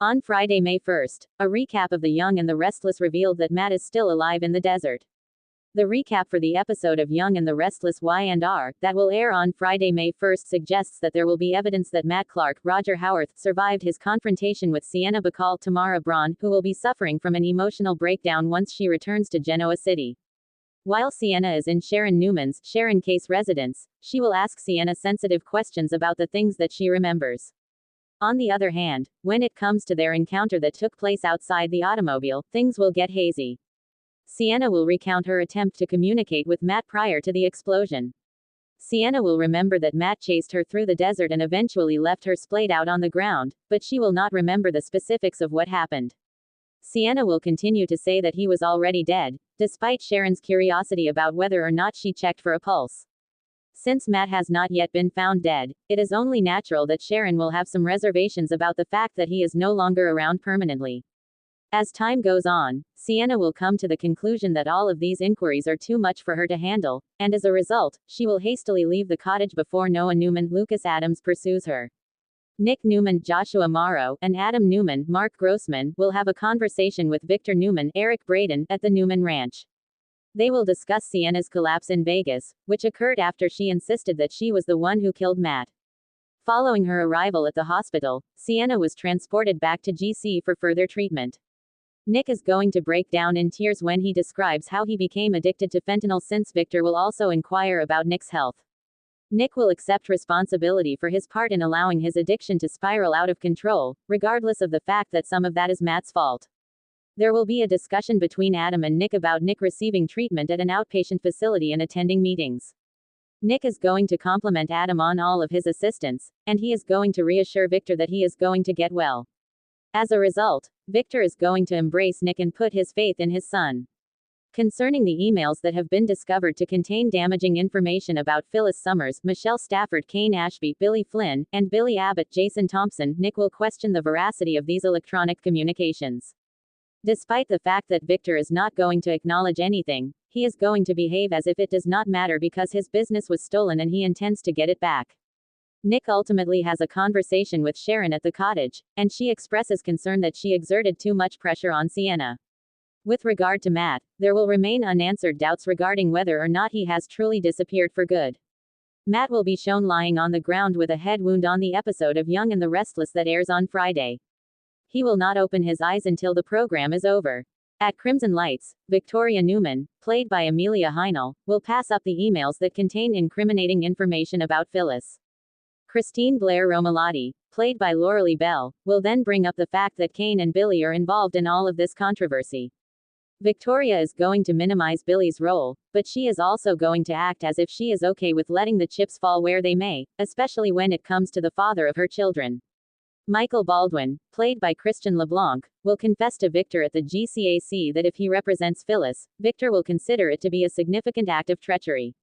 On Friday, May 1st, a recap of The Young and the Restless revealed that Matt is still alive in the desert. The recap for the episode of Young and the Restless Y&R that will air on Friday, May 1st suggests that there will be evidence that Matt Clark, Roger Howarth, survived his confrontation with Sienna Bacall Tamara Braun, who will be suffering from an emotional breakdown once she returns to Genoa City. While Sienna is in Sharon Newman's Sharon Case residence, she will ask Sienna sensitive questions about the things that she remembers. On the other hand, when it comes to their encounter that took place outside the automobile, things will get hazy. Sienna will recount her attempt to communicate with Matt prior to the explosion. Sienna will remember that Matt chased her through the desert and eventually left her splayed out on the ground, but she will not remember the specifics of what happened. Sienna will continue to say that he was already dead, despite Sharon's curiosity about whether or not she checked for a pulse. Since Matt has not yet been found dead, it is only natural that Sharon will have some reservations about the fact that he is no longer around permanently. As time goes on, Sienna will come to the conclusion that all of these inquiries are too much for her to handle, and as a result, she will hastily leave the cottage before Noah Newman, Lucas Adams pursues her. Nick Newman, Joshua Morrow, and Adam Newman, Mark Grossman, will have a conversation with Victor Newman, Eric Braden, at the Newman Ranch. They will discuss Sienna's collapse in Vegas, which occurred after she insisted that she was the one who killed Matt. Following her arrival at the hospital, Sienna was transported back to GC for further treatment. Nick is going to break down in tears when he describes how he became addicted to fentanyl, since Victor will also inquire about Nick's health. Nick will accept responsibility for his part in allowing his addiction to spiral out of control, regardless of the fact that some of that is Matt's fault. There will be a discussion between Adam and Nick about Nick receiving treatment at an outpatient facility and attending meetings. Nick is going to compliment Adam on all of his assistance, and he is going to reassure Victor that he is going to get well. As a result, Victor is going to embrace Nick and put his faith in his son. Concerning the emails that have been discovered to contain damaging information about Phyllis Summers, Michelle Stafford, Kane Ashby, Billy Flynn, and Billy Abbott, Jason Thompson, Nick will question the veracity of these electronic communications. Despite the fact that Victor is not going to acknowledge anything, he is going to behave as if it does not matter because his business was stolen and he intends to get it back. Nick ultimately has a conversation with Sharon at the cottage, and she expresses concern that she exerted too much pressure on Sienna. With regard to Matt, there will remain unanswered doubts regarding whether or not he has truly disappeared for good. Matt will be shown lying on the ground with a head wound on the episode of Young and the Restless that airs on Friday. He will not open his eyes until the program is over. At Crimson Lights, Victoria Newman, played by Amelia Heinel, will pass up the emails that contain incriminating information about Phyllis. Christine Blair Romalotti, played by Lauralee Bell, will then bring up the fact that Kane and Billy are involved in all of this controversy. Victoria is going to minimize Billy's role, but she is also going to act as if she is okay with letting the chips fall where they may, especially when it comes to the father of her children. Michael Baldwin, played by Christian LeBlanc, will confess to Victor at the GCAC that if he represents Phyllis, Victor will consider it to be a significant act of treachery.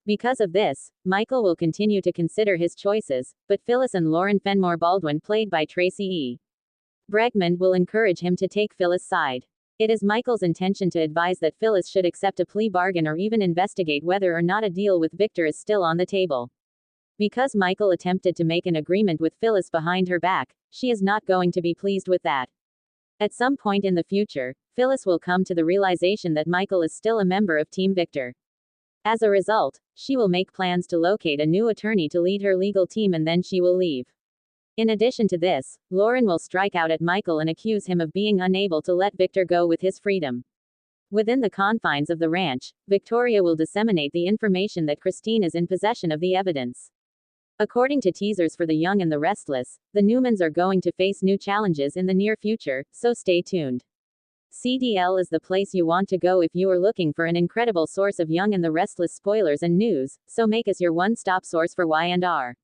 Because of this, Michael will continue to consider his choices, but Phyllis and Lauren Fenmore Baldwin, played by Tracy E. Bregman, will encourage him to take Phyllis' side. It is Michael's intention to advise that Phyllis should accept a plea bargain or even investigate whether or not a deal with Victor is still on the table. Because Michael attempted to make an agreement with Phyllis behind her back, she is not going to be pleased with that. At some point in the future, Phyllis will come to the realization that Michael is still a member of Team Victor. As a result, she will make plans to locate a new attorney to lead her legal team and then she will leave. In addition to this, Lauren will strike out at Michael and accuse him of being unable to let Victor go with his freedom. Within the confines of the ranch, Victoria will disseminate the information that Christine is in possession of the evidence. According to teasers for The Young and the Restless, the Newmans are going to face new challenges in the near future, so stay tuned. CDL is the place you want to go if you are looking for an incredible source of Young and the Restless spoilers and news, so make us your one-stop source for Y&R.